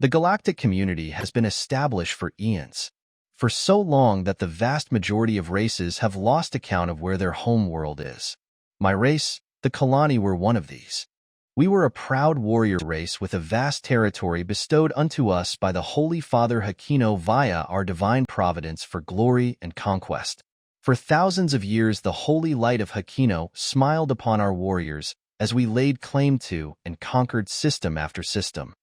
The galactic community has been established for eons, for so long that the vast majority of races have lost account of where their home world is. My race, the Kalani, were one of these. We were a proud warrior race with a vast territory bestowed unto us by the Holy Father Hakino via our divine providence for glory and conquest. For thousands of years the holy light of Hakino smiled upon our warriors as we laid claim to and conquered system after system,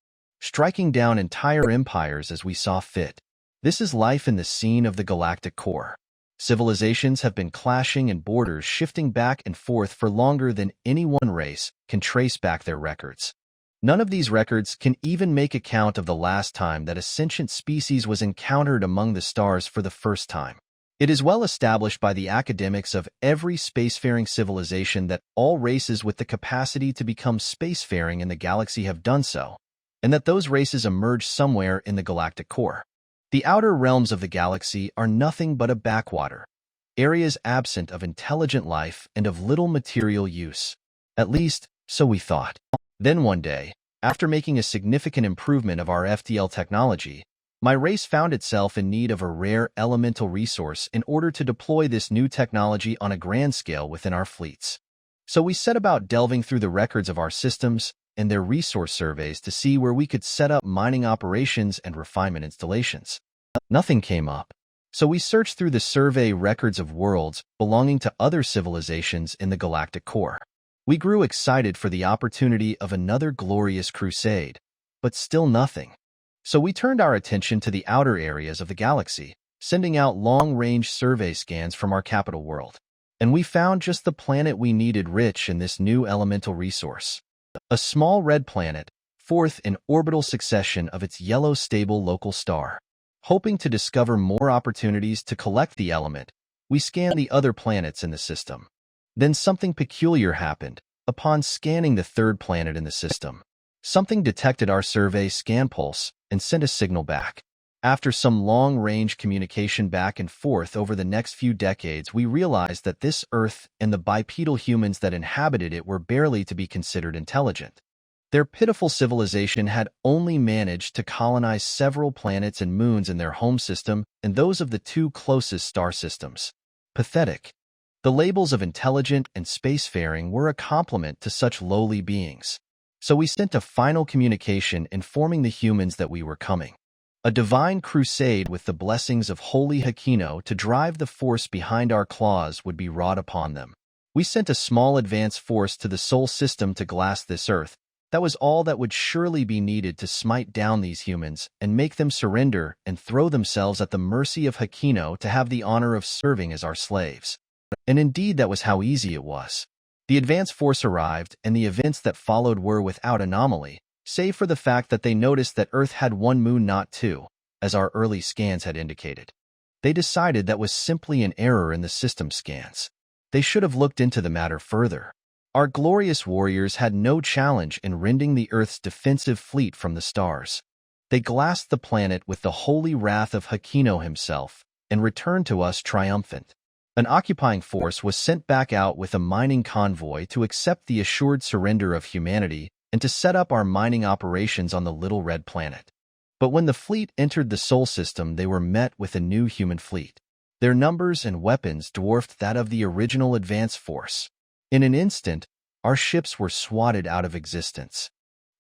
striking down entire empires as we saw fit. This is life in the scene of the galactic core. Civilizations have been clashing and borders shifting back and forth for longer than any one race can trace back their records. None of these records can even make account of the last time that a sentient species was encountered among the stars for the first time. It is well established by the academics of every spacefaring civilization that all races with the capacity to become spacefaring in the galaxy have done so, and that those races emerge somewhere in the galactic core. The outer realms of the galaxy are nothing but a backwater, areas absent of intelligent life and of little material use. At least, so we thought. Then one day, after making a significant improvement of our FTL technology, my race found itself in need of a rare elemental resource in order to deploy this new technology on a grand scale within our fleets. So we set about delving through the records of our systems and their resource surveys to see where we could set up mining operations and refinement installations. Nothing came up. So we searched through the survey records of worlds belonging to other civilizations in the galactic core. We grew excited for the opportunity of another glorious crusade, but still nothing. So we turned our attention to the outer areas of the galaxy, sending out long-range survey scans from our capital world. And we found just the planet we needed, rich in this new elemental resource. A small red planet, fourth in orbital succession of its yellow stable local star. Hoping to discover more opportunities to collect the element, we scanned the other planets in the system. Then something peculiar happened. Upon scanning the third planet in the system, something detected our survey scan pulse and sent a signal back. After some long-range communication back and forth over the next few decades, we realized that this Earth and the bipedal humans that inhabited it were barely to be considered intelligent. Their pitiful civilization had only managed to colonize several planets and moons in their home system and those of the two closest star systems. Pathetic. The labels of intelligent and spacefaring were a compliment to such lowly beings. So we sent a final communication informing the humans that we were coming. A divine crusade with the blessings of Holy Hakino to drive the force behind our claws would be wrought upon them. We sent a small advance force to the Sol system to glass this Earth. That was all that would surely be needed to smite down these humans and make them surrender and throw themselves at the mercy of Hakino to have the honor of serving as our slaves. And indeed that was how easy it was. The advance force arrived, and the events that followed were without anomaly, save for the fact that they noticed that Earth had one moon, not two, as our early scans had indicated. They decided that was simply an error in the system scans. They should have looked into the matter further. Our glorious warriors had no challenge in rending the Earth's defensive fleet from the stars. They glassed the planet with the holy wrath of Hakino himself and returned to us triumphant. An occupying force was sent back out with a mining convoy to accept the assured surrender of humanity and to set up our mining operations on the little red planet. But when the fleet entered the Sol system, they were met with a new human fleet. Their numbers and weapons dwarfed that of the original advance force. In an instant, our ships were swatted out of existence.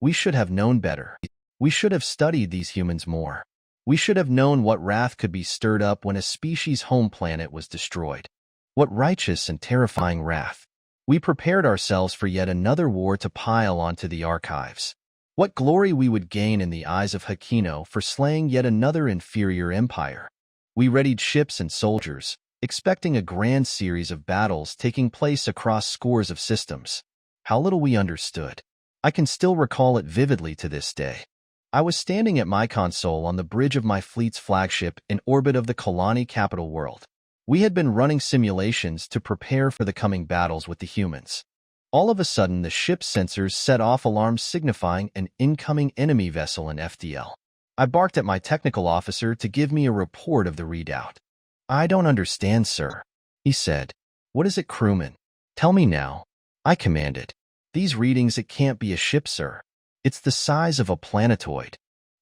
We should have known better. We should have studied these humans more. We should have known what wrath could be stirred up when a species' home planet was destroyed. What righteous and terrifying wrath. We prepared ourselves for yet another war to pile onto the archives. What glory we would gain in the eyes of Hakino for slaying yet another inferior empire. We readied ships and soldiers, expecting a grand series of battles taking place across scores of systems. How little we understood. I can still recall it vividly to this day. I was standing at my console on the bridge of my fleet's flagship in orbit of the Kalani capital world. We had been running simulations to prepare for the coming battles with the humans. All of a sudden, the ship's sensors set off alarms signifying an incoming enemy vessel in FTL. I barked at my technical officer to give me a report of the readout. "I don't understand, sir," he said. "What is it, crewman? Tell me now," I commanded. "These readings, it can't be a ship, sir. It's the size of a planetoid."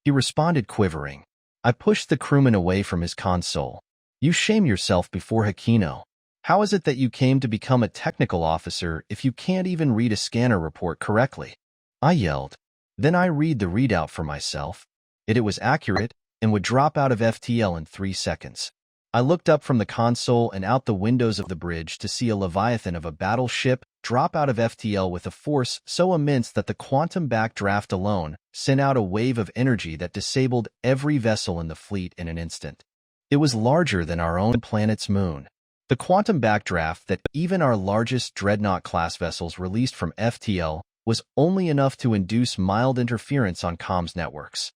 He responded, quivering. I pushed the crewman away from his console. You shame yourself before Hakino. How is it that you came to become a technical officer if you can't even read a scanner report correctly? I yelled. Then I read the readout for myself. It was accurate and would drop out of FTL in 3 seconds. I looked up from the console and out the windows of the bridge to see a leviathan of a battleship drop out of FTL with a force so immense that the quantum backdraft alone sent out a wave of energy that disabled every vessel in the fleet in an instant. It was larger than our own planet's moon. The quantum backdraft that even our largest Dreadnought-class vessels released from FTL was only enough to induce mild interference on comms networks.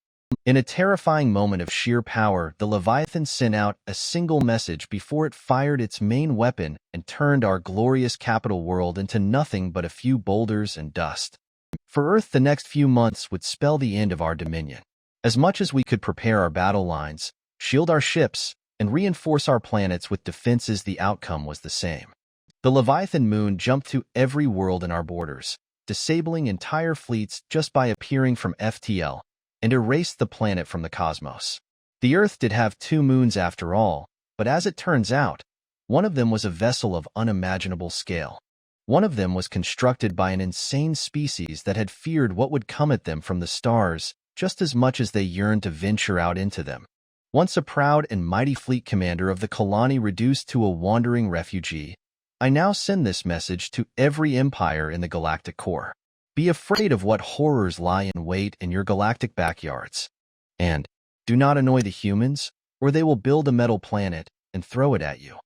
In a terrifying moment of sheer power, the Leviathan sent out a single message before it fired its main weapon and turned our glorious capital world into nothing but a few boulders and dust. For Earth, the next few months would spell the end of our dominion. As much as we could prepare our battle lines, shield our ships, and reinforce our planets with defenses, the outcome was the same. The Leviathan moon jumped to every world in our borders, disabling entire fleets just by appearing from FTL, and erased the planet from the cosmos. The Earth did have 2 moons after all, but as it turns out, one of them was a vessel of unimaginable scale. One of them was constructed by an insane species that had feared what would come at them from the stars just as much as they yearned to venture out into them. Once a proud and mighty fleet commander of the colony reduced to a wandering refugee, I now send this message to every empire in the galactic core. Be afraid of what horrors lie in wait in your galactic backyards. And do not annoy the humans, or they will build a metal planet and throw it at you.